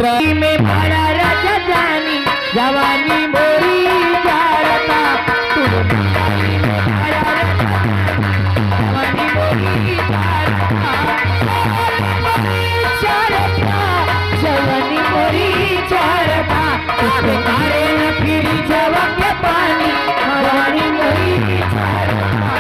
में बड़ा राजा जानी जवानी मोरी जारता जवानी मोरी जारता जवानी मोरी जारता तुम्हारे न फिर जवा के पानी जवानी मोरी जारता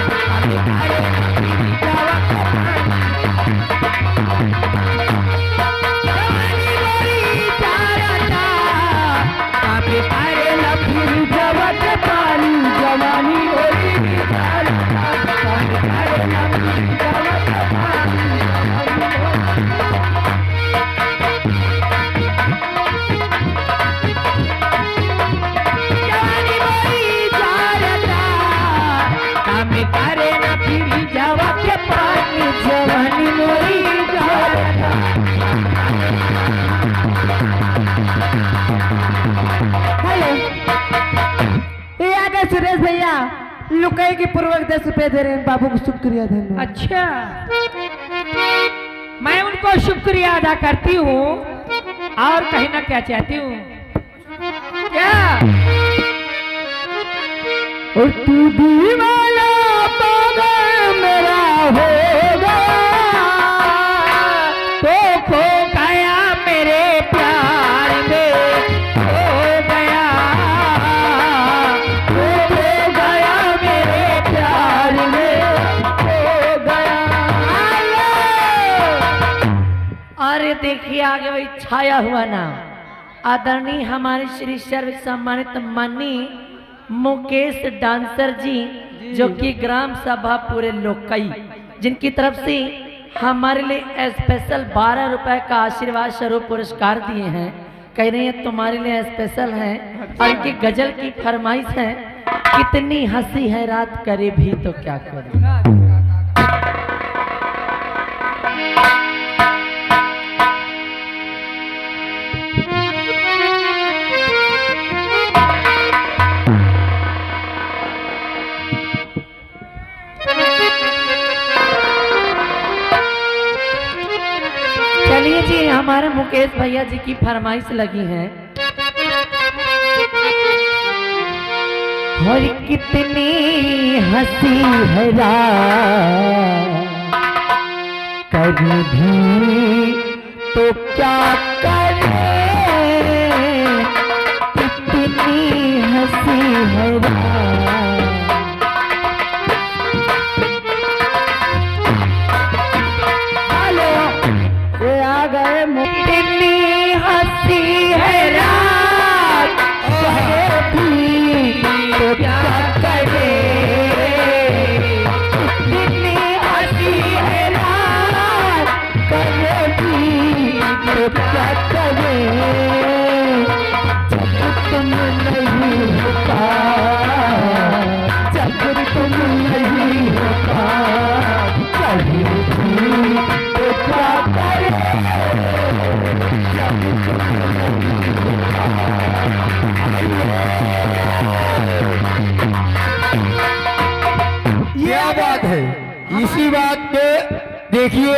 तुम्हारे न फिर जवा के पानी जवानी मोरी सुरेश भैया लुकाई के पूर्वक 10 रुपए दे रहे हैं बाबू को शुक्रिया धन्यवाद। अच्छा मैं उनको शुक्रिया अदा करती हूँ और कहना क्या चाहती हूँ क्या और तू दीवाना पागल मेरा होगा तो खो गया मेरे प्यार में हो गया तो खो गया मेरे प्यार में हो गया। अरे देखिए आगे वही छाया हुआ नाम आदरणीय हमारे श्री सर्व सम्मानित माननीय मुकेश डांसर जी जो कि ग्राम सभा पूरे लोकई जिनकी तरफ से हमारे लिए स्पेशल 12 रुपए का आशीर्वाद स्वरूप पुरस्कार दिए हैं। कह रहे हैं तुम्हारे लिए स्पेशल है और इनकी गजल की फरमाइश है कितनी हंसी है रात करे भी तो क्या करे। चलिए जी हमारे मुकेश भैया जी की फरमाइश लगी है। और कितनी हंसी है रात कभी भी तो क्या करे कितनी हंसी है रात। कितनी हंसी है रात कभी तो क्या करे कितनी हंसी है रात कभी तो क्या करे जब तुम नहीं होता जब तुम नहीं होता कभी तो क्या करे। क्या बात है। इसी बात पे देखिए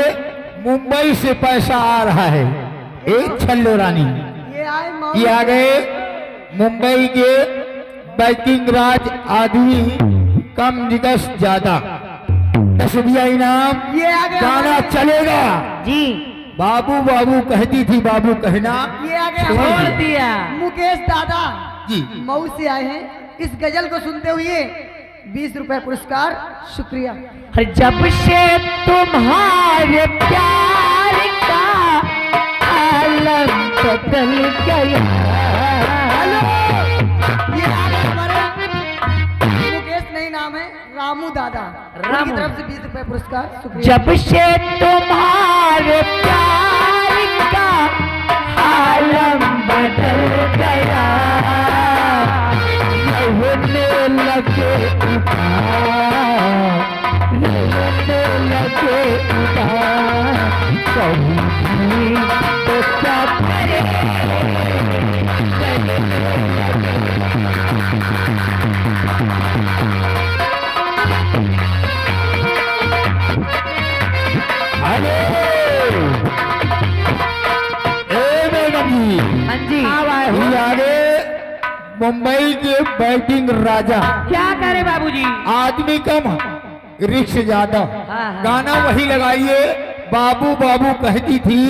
मुंबई से पैसा आ रहा है। एक छल्लो रानी ये आ गए मुंबई के बैंकिंग राज आदमी कम निकस ज्यादा 10 रुपया इनाम ये आ गया गाना चलेगा जी। बाबू बाबू कहती थी बाबू कहना ये आ गया छोड़ दिया। मुकेश दादा जी मऊ से आए हैं इस गजल को सुनते हुए 20 रुपए पुरस्कार शुक्रिया। जब से तुम्हारे प्यार का आलम बदल गया। ये हमारे मुकेश नहीं नाम है रामू दादा रामू की तरफ से 20 रुपए पुरस्कार शुक्रिया। जब से तुम्हारे प्यार का आलम बदल गया रोने लगे कभी तो क्या करे अरे ए मैडम जी हाँ जी। ये आगे मुंबई के बैटिंग राजा, क्या करे बाबूजी? आदमी कम रिक्स ज्यादा, हाँ। गाना वही लगाइए। बाबू बाबू कहती थी,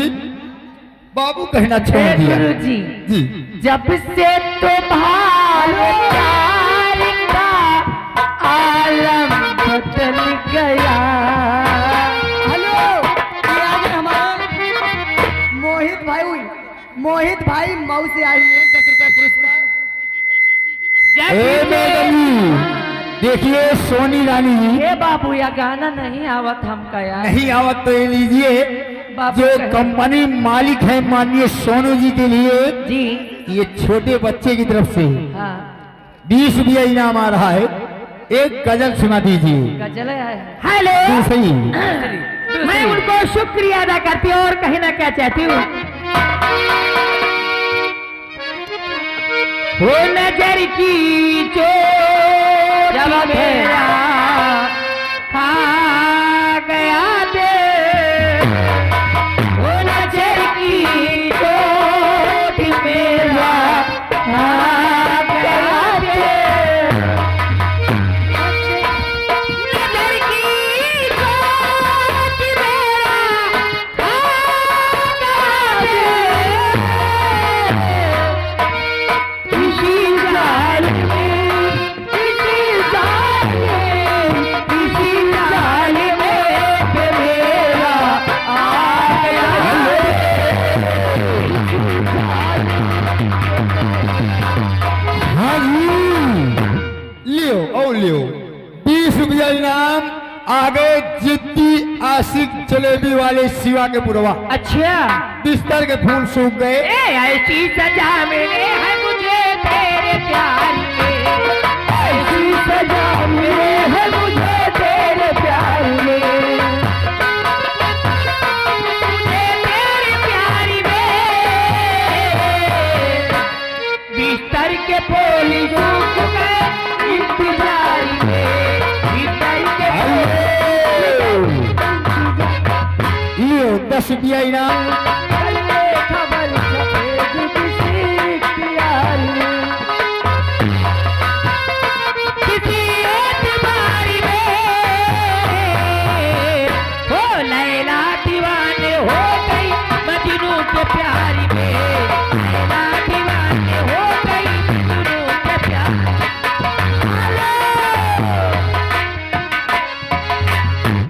बाबू कहना छोड़ हे दिया। गुरु जी, जी जब से तुम्हारे प्यार का आलम बदल गया। हेलो, ये आगे हमारे मोहित भाई मऊ से आई है, 10 रुपए पुरस्कार। ए मैडम जी, देखिए सोनी रानी जी, ये बाबू या गाना नहीं आवत हमका यार। नहीं आवत तो ये लीजिए। बाबू जो कहे। कंपनी मालिक है माननीय सोनू जी के लिए जी ये छोटे बच्चे की तरफ से हाँ 20 रुपया इनाम आ रहा है। एक गजल सुना दीजिए। गजल है। हेलो, दूसरी मैं उनको शुक्रिया अदा करती हूँ और कहना क्या चाहती हूँ, वो नजर की चोट क्या बात है? मेरा खा गया दे, वो नजर की चोट मेरा खा गया दे, नजर की चोट मेरा खा गया दे, किसी जाल में, किसी जाल में, किसी जाल में के मेरा आ गया। हाँ जी, लियो और लियो 20 रुपया इनाम। आगे जिद्दी आशिक जलेबी वाले शिवा के पुरवा, अच्छा, बिस्तर के फूल सूख गए। ऐसी सजा मिले है मुझे तेरे प्यार में, ऐसी सजा मिले है मुझे तेरे प्यार में, मुझे तेरे प्यार में, बिस्तर के फूल सूख गए इंतजार में, बिस्तर के फूल लियो 10 रुपया इनाम। खबर सफेद किसी इख्तियार में, किसी एतबार में, हो लैला